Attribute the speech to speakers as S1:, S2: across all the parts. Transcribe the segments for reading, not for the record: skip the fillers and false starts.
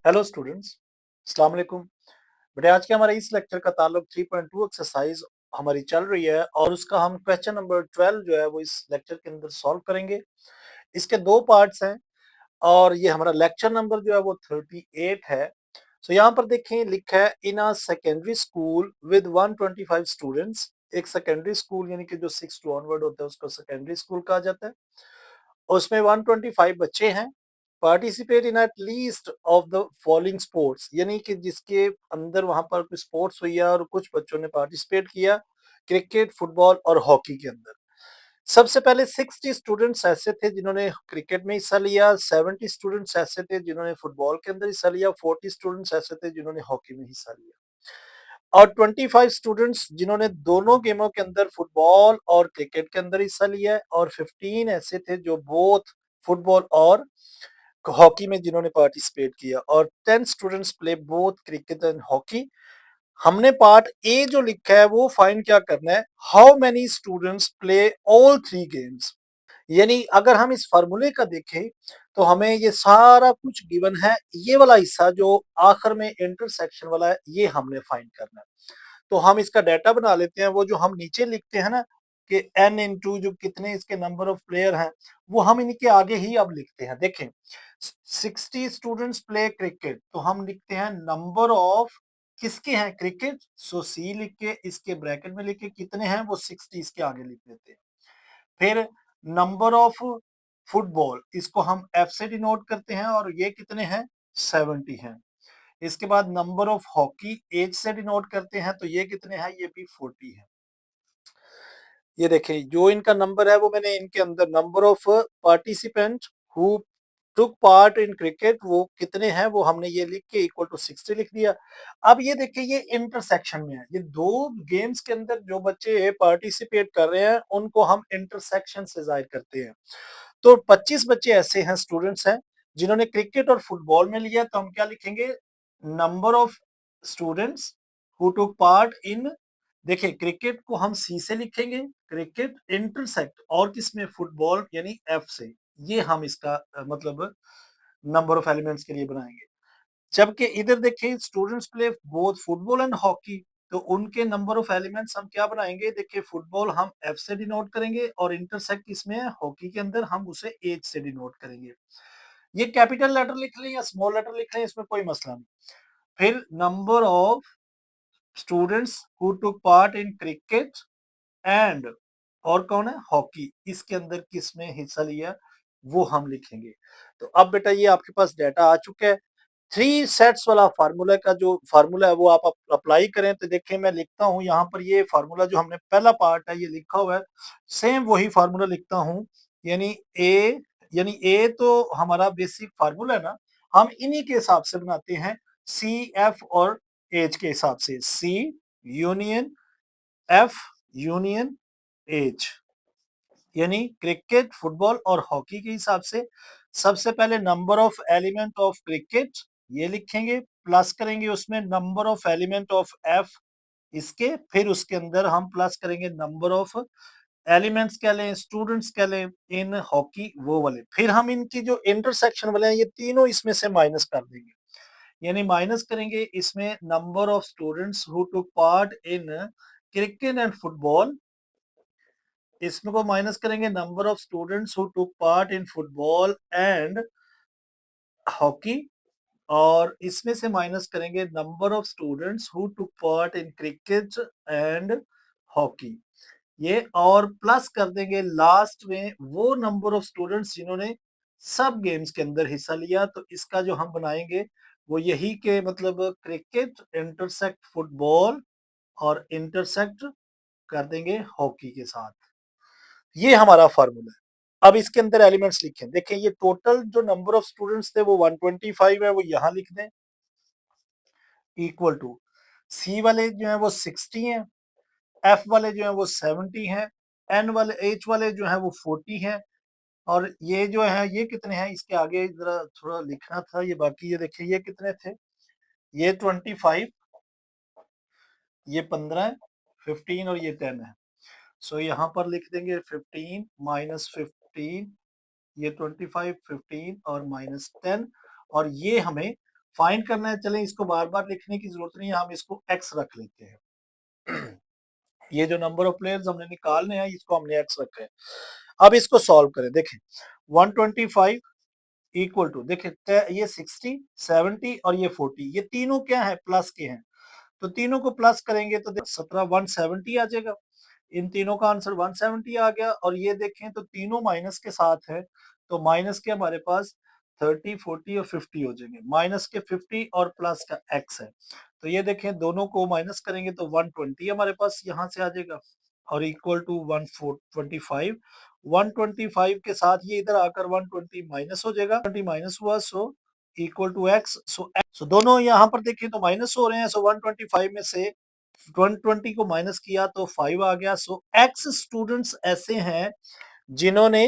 S1: Hello students, अस्सलाम वालेकुम। बेटे आज के हमारे इस लेक्चर का ताल्लुक 3.2 एक्सरसाइज हमारी चल रही है और उसका हम क्वेश्चन नंबर 12 जो है वो इस लेक्चर के अंदर सॉल्व करेंगे। इसके दो पार्ट्स हैं और ये हमारा लेक्चर नंबर जो है वो 38 है। सो यहाँ पर देखें लिखा है in a secondary school with 125 students. एक सेकेंडरी स्कूल यानी कि जो 6 टू ऑनवर्ड होता है उसको सेकेंडरी स्कूल कहा जाता है। उसमें 125 बच्चे हैं। Participate in at least of the following sports, यानी कि जिसके अंदर वहां पर कुछ स्पोर्ट्स हुई है और कुछ बच्चों ने पार्टिसिपेट किया क्रिकेट, फुटबॉल और हॉकी के अंदर। सबसे पहले 60 स्टूडेंट्स ऐसे थे जिन्होंने क्रिकेट में हिस्सा लिया, 70 स्टूडेंट्स ऐसे थे जिन्होंने फुटबॉल के अंदर हिस्सा लिया, 40 स्टूडेंट्स ऐसे थे जिन्होंने हॉकी में हिस्सा लिया और 25 स्टूडेंट्स जिन्होंने दोनों गेमों के अंदर फुटबॉल और क्रिकेट के अंदर हिस्सा लिया है और 15 ऐसे थे जो बोथ फुटबॉल और हॉकी में जिन्होंने पार्टिसिपेट किया और 10 students play both cricket and hockey. हमने पार्ट ए जो लिखा है वो फाइंड क्या करना है, how many students play all three games. यानी अगर हम इस फार्मूले का देखें तो हमें ये सारा कुछ गिवन है, ये वाला हिस्सा जो आखिर में इंटरसेक्शन वाला है ये हमने फाइंड करना है। तो हम इसका डाटा बना लेते हैं, वो जो हम नीचे लिखते हैं ना कि n इंटू जो कितने इसके नंबर ऑफ प्लेयर हैं वो हम इनके आगे ही अब लिखते हैं। देखें 60 स्टूडेंट्स प्ले क्रिकेट तो हम लिखते हैं नंबर ऑफ किसके हैं क्रिकेट, सो सी लिख के इसके ब्रैकेट में लिख के कितने हैं वो 60 इसके आगे लिख देते हैं। फिर नंबर ऑफ फुटबॉल इसको हम एफ से डिनोट करते हैं और ये कितने हैं 70 हैं। इसके बाद नंबर ऑफ हॉकी एज से डिनोट करते हैं तो ये कितने हैं, ये भी 40 है। ये देखें जो इनका नंबर है वो मैंने इनके अंदर number of participant who took part in cricket वो कितने हैं वो हमने ये लिख के इक्वल टू 60 लिख दिया। अब ये देखिए ये इंटरसेक्शन में है, ये दो गेम्स के अंदर जो बच्चे पार्टिसिपेट कर रहे हैं उनको हम इंटरसेक्शन से जाहिर करते हैं। तो 25 बच्चे ऐसे हैं स्टूडेंट्स हैं जिन्होंने क्रिकेट और फुटबॉल में लिया, तो हम क्या लिखेंगे, number of students who took part in, देखिए क्रिकेट को हम सी से लिखेंगे, क्रिकेट इंटरसेक्ट और किसमें फुटबॉल यानी एफ से, ये हम इसका मतलब नंबर ऑफ एलिमेंट्स के लिए बनाएंगे। जबकि इधर देखिए students play both football and hockey, तो उनके नंबर ऑफ एलिमेंट्स हम क्या बनाएंगे, देखिए फुटबॉल हम एफ से डिनोट करेंगे और इंटरसेक्ट इसमें हॉकी के अंदर हम उसे एच से डिनोट करेंगे। ये कैपिटल लेटर लिख लें या स्मॉल लेटर लिख लें इसमें कोई मसला नहीं। फिर number of students who took part in cricket and और कौन है हॉकी, इसके अंदर किसने हिस्सा लिया वो हम लिखेंगे। तो अब बेटा ये आपके पास डाटा आ चुका है। थ्री सेट्स वाला फार्मूला का जो फार्मूला है वो आप अप्लाई करें तो देखिए मैं लिखता हूं यहाँ पर, ये फार्मूला जो हमने पहला पार्ट है ये लिखा हुआ है, सेम वही फार्मूला लिखता हूं। यानी ए, यानी ए तो हमारा बेसिक फार्मूला है ना, हम इन्हीं के हिसाब से बनाते हैं, सी एफ और एच के हिसाब से, सी यूनियन एफ यूनियन एच, यानी क्रिकेट फुटबॉल और हॉकी के हिसाब से। सबसे पहले number of element of cricket ये लिखेंगे, प्लस करेंगे उसमें number of element of F इसके, फिर उसके अंदर हम प्लस करेंगे नंबर ऑफ एलिमेंट्स कह लें स्टूडेंट्स कह लें इन हॉकी वो वाले, फिर हम इनकी जो इंटरसेक्शन वाले हैं ये तीनों इसमें से माइनस कर देंगे। यानी माइनस करेंगे इसमें number of students who took part in cricket and football, इसमें को माइनस करेंगे number of students who took part in football and hockey, और इसमें से माइनस करेंगे number of students who took part in cricket and hockey, ये और plus कर देंगे लास्ट में वो नंबर ऑफ स्टूडेंट्स जिन्होंने सब गेम्स के अंदर हिस्सा लिया। तो इसका जो हम बनाएंगे वो यही के मतलब क्रिकेट इंटरसेक्ट फुटबॉल और इंटरसेक्ट कर देंगे हॉकी के साथ। ये हमारा फार्मूला है। अब इसके अंदर एलिमेंट्स लिखें, देखें ये टोटल जो नंबर ऑफ स्टूडेंट्स थे वो 125 है, वो यहां लिख दें, इक्वल टू सी वाले जो है वो 60 हैं, एफ वाले जो है वो 70 हैं, एन वाले एच वाले जो है वो 40 हैं, और ये जो है ये कितने हैं इसके आगे जरा थोड़ा लिखना था ये, बाकी ये देखिए ये कितने थे, ये 25, ये 15 है, 15 और ये 10 है। सो यहाँ पर लिख देंगे 15 माइनस 15, ये 25, 15 और माइनस 10, और ये हमें फाइंड करना है, चलें इसको बार-बार लिखने की ज़रूरत नहीं है, हम इसको x रख लेते हैं। ये जो नंबर ऑफ प्लेयर्स हमने निकालने हैं, इसको हमने x रखा है। अब इसको सॉल्व करें, देखें 125 इक्वल टू, देखिए ये 60, 70 और ये 40, ये तीनों क्या है, प्लस के हैं। तो तीनों को प्लस करेंगे तो 17 170 आ जाएगा। इन तीनों का आंसर 170 आ गया। और ये देखें तो तीनों माइनस के साथ है, तो माइनस के हमारे पास 30, 40 और 50 हो जाएंगे। माइनस के 50 और प्लस का x है, तो ये देखें दोनों को माइनस करेंगे तो 120 हमारे पास यहाँ से आ जाएगा। और इक्वल टू 125, 125 के साथ ये इधर आकर 120 माइनस हो जाएगा, 20 माइनस हुआ, सो इक्वल टू x। सो दोनों यहाँ पर देखें तो माइनस हो रहे हैं, सो 125 में से 120 को माइनस किया तो 5 आ गया। सो x स्टूडेंट्स ऐसे हैं जिन्होंने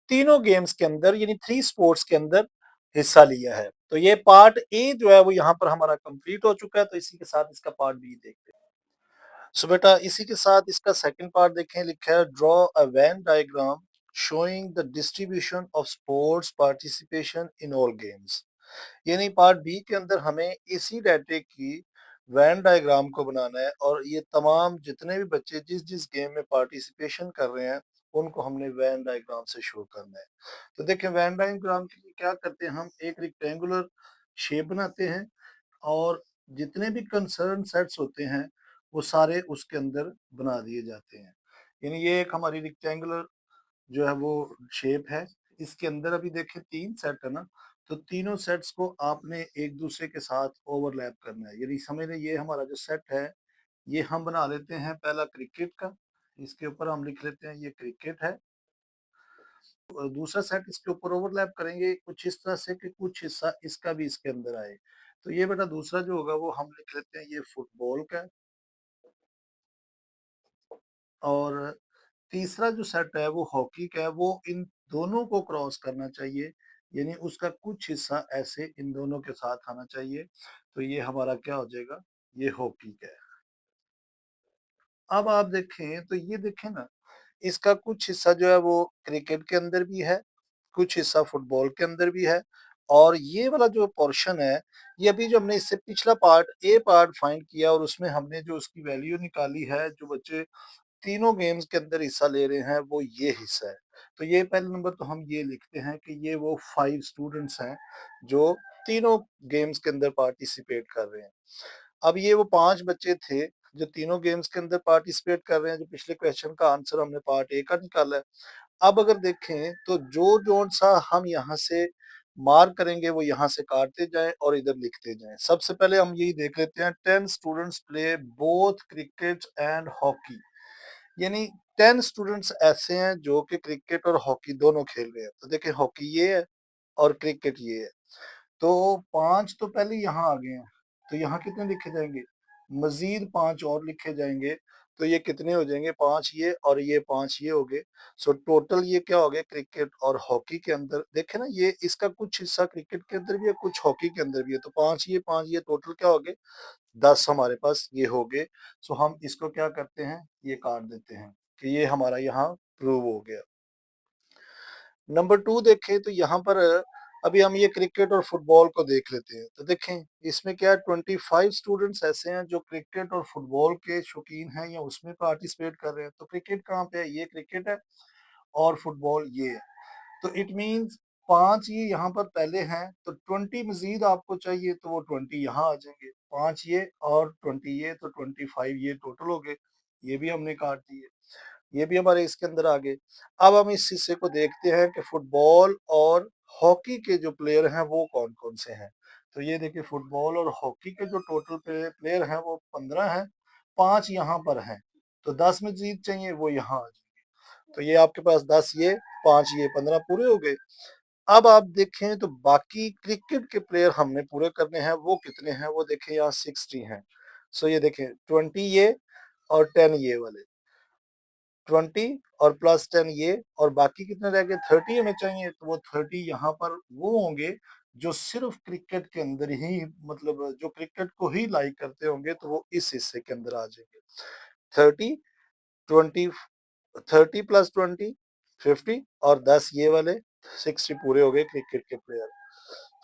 S1: तीनों गेम्स के अंदर यानी 3 स्पोर्ट्स के अंदर हिस्सा लिया है। तो ये पार्ट ए जो है वो यहाँ पर हमारा कंप्लीट हो चुका है। तो इसी के साथ इसका पार्ट बी देखते हैं। सो बेटा इसी के साथ इसका सेकंड पार्ट देखें, लिखा है draw a Venn diagram showing the distribution of sports participation in all games. यानी पार्ट बी के अंदर हमें इसी डाटे की वैन डायग्राम को बनाना है और ये तमाम जितने भी बच्चे जिस जिस गेम में पार्टिसिपेशन कर रहे हैं उनको हमने वैन डायग्राम से शो करना है। तो देखें वैन डायग्राम के लिए क्या करते हैं, हम एक रेक्टेंगुलर शेप बनाते हैं और जितने भी कंसर्न सेट्स होते हैं वो सारे उसके अंदर बना दिए जाते हैं। यानी ये एक हमारी रेक्टेंगुलर जो है वो शेप है। इसके अंदर अभी देखें 3 सेट है ना, तो तीनों सेट्स को आपने एक दूसरे के साथ ओवरलैप करना है। यानी समझ लें ये हमारा जो सेट है ये हम बना लेते हैं पहला क्रिकेट का, इसके ऊपर हम लिख लेते हैं ये क्रिकेट है। और दूसरा सेट इसके ऊपर ओवरलैप करेंगे कुछ इस तरह से कि कुछ हिस्सा इसका भी इसके अंदर आए। तो ये बेटा दूसरा जो होगा वो हम लिख लेते हैं ये फुटबॉल का है। और तीसरा जो सेट है वो हॉकी का है, वो इन दोनों को क्रॉस करना चाहिए, यानी उसका कुछ हिस्सा ऐसे इन दोनों के साथ आना चाहिए। तो ये हमारा क्या हो जाएगा, ये हॉकी का है। अब आप देखें तो ये देखें ना, इसका कुछ हिस्सा जो है वो क्रिकेट के अंदर भी है, कुछ हिस्सा फुटबॉल के अंदर भी है। और ये वाला जो पोर्शन है, ये अभी जो हमने इससे पिछला पार्ट ए पार्ट फाइंड किया और उसमें हमने जो उसकी वैल्यू निकाली है, जो बच्चे तीनों गेम्स के अंदर हिस्सा ले रहे हैं वो ये हिस्सा है। तो ये पहले नंबर तो हम ये लिखते हैं कि ये वो 5 स्टूडेंट्स हैं जो तीनों गेम्स के अंदर पार्टिसिपेट कर रहे हैं। अब ये वो 5 बच्चे थे जो तीनों गेम्स के अंदर पार्टिसिपेट कर रहे हैं, जो पिछले क्वेश्चन का आंसर हमने पार्ट ए का निकाला है। अब अगर देखें तो जो जोन सा हम यहाँ से मार्क करेंगे वो यहाँ से काटते जाएं और इधर लिखते जाएं। सबसे पहले हम यही देख लेते हैं 10 students play both cricket and hockey. यानी 10 स्टूडेंट्स ऐसे हैं जो कि क्रिकेट और हॉकी दोनों खेल रहे हैं। तो देखिए हॉकी ये है और क्रिकेट ये है। तो 5 तो पहले यहाँ आ गए हैं, तो यहाँ कितने लिखे जाएंगे, मजीद 5 और लिखे जाएंगे। तो ये कितने हो जाएंगे, 5 ये और ये 5 ये हो गए। सो टोटल ये क्या हो गया, क्रिकेट और हॉकी के अंदर देखे ना, ये इसका कुछ हिस्सा क्रिकेट के अंदर भी है कुछ हॉकी के अंदर भी है। तो 5 ये टोटल क्या हो गए, 10 हमारे पास ये हो गए। सो हम इसको क्या करते हैं, ये काट देते हैं कि ये हमारा यहाँ प्रूव हो गया। नंबर 2 देखें तो यहाँ पर अभी हम ये क्रिकेट और फुटबॉल को देख लेते हैं। तो देखें इसमें क्या है, 25 स्टूडेंट्स ऐसे हैं जो क्रिकेट और फुटबॉल के शौकीन हैं या उसमें पार्टिसिपेट कर रहे हैं। तो क्रिकेट कहाँ पे है, ये क्रिकेट है और फुटबॉल ये है। तो इट मींस 5 ये यहाँ पर पहले हैं, तो 20 मजीद आपको चाहिए तो वो 20 यहाँ आ जाएंगे। 5 ये और 20 ये, तो 25 ये टोटल हो गए। ये भी हमने काट दिए, ये भी हमारे इसके अंदर आ गए। अब हम इस हिस्से को देखते हैं कि फुटबॉल और हॉकी के जो प्लेयर हैं वो कौन कौन से हैं। तो ये देखिए फुटबॉल और हॉकी के जो टोटल प्लेयर हैं वो 15 हैं, 5 यहाँ पर हैं। तो 10 में जीत चाहिए वो यहाँ आ जाएंगे। तो ये आपके पास 10 ये 5 ये 15 पूरे हो गए। अब आप देखें तो बाकी क्रिकेट के प्लेयर हमने पूरे करने हैं, वो कितने हैं, वो देखें यहाँ 60 हैं। सो ये देखें 20 ये और 10 ये वाले, 20 और प्लस 10 ये, और बाकी कितने रह गए, 30 हमें चाहिए। तो वो 30 यहाँ पर वो होंगे जो सिर्फ क्रिकेट के अंदर ही, मतलब जो क्रिकेट को ही लाइक करते होंगे, तो वो इस हिस्से के अंदर आ जाएंगे। 30, 20, 30 प्लस 20 50 और 10 ये वाले 60 पूरे हो गए क्रिकेट के प्लेयर।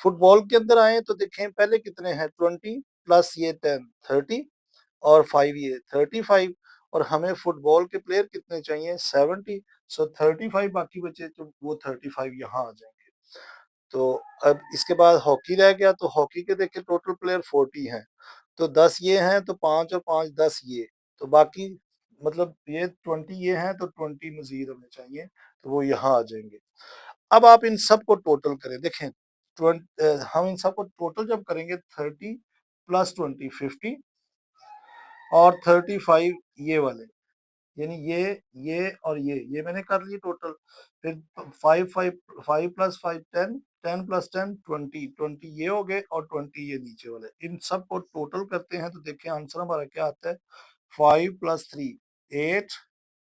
S1: फुटबॉल के अंदर आए तो देखें पहले कितने हैं 20 प्लस ये 10 30 और 5 ये 35 और हमें फुटबॉल के प्लेयर कितने चाहिए 70 सो 35 बाकी बचे तो वो 35 यहाँ आ जाएंगे। तो अब इसके बाद हॉकी रह गया तो हॉकी के देखिए टोटल प्लेयर 40 हैं तो 10 ये हैं तो 5 और 5 10 ये तो बाकी मतलब ये 20 ये हैं तो 20 मजीद हमें चाहिए तो वो यहाँ आ जाएंगे। अब आप इन सब को टोटल करें देखें हम इन सब को टोटल जब करेंगे 30 प्लस 20 50 और 35 ये वाले यानी ये और ये मैंने कर लिए टोटल। फिर 5 प्लस 5 10 10 प्लस 10 20 20 ये हो गए और 20 ये नीचे वाले इन सब को टोटल करते हैं तो देखिए आंसर हमारा क्या आता है 5 प्लस 3 8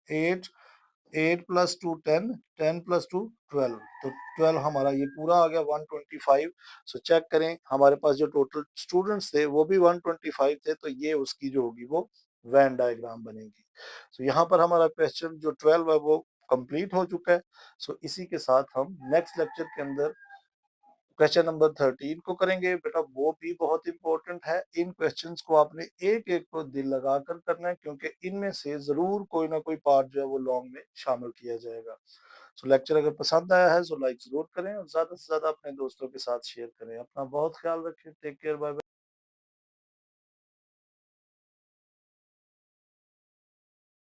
S1: 8 8 प्लस 2 10 10 प्लस 2 12 तो 12 हमारा ये पूरा आ गया 125। सो चेक करें हमारे पास जो टोटल स्टूडेंट्स थे वो भी 125 थे तो ये उसकी जो होगी वो वैन डायग्राम बनेगी। सो यहाँ पर हमारा क्वेश्चन जो 12 है वो कंप्लीट हो चुका है। सो इसी के साथ हम नेक्स्ट लेक्चर के अंदर क्वेश्चन नंबर 13 को करेंगे बेटा वो भी बहुत इंपॉर्टेंट है। इन क्वेश्चंस को आपने एक एक को दिल लगाकर करना है क्योंकि इनमें से जरूर कोई ना कोई पार्ट जो है वो लॉन्ग में शामिल किया जाएगा। सो लेक्चर अगर पसंद आया है तो लाइक जरूर करें और ज्यादा से ज्यादा अपने दोस्तों के साथ शेयर करें। अपना बहुत ख्याल रखें। Take care bye.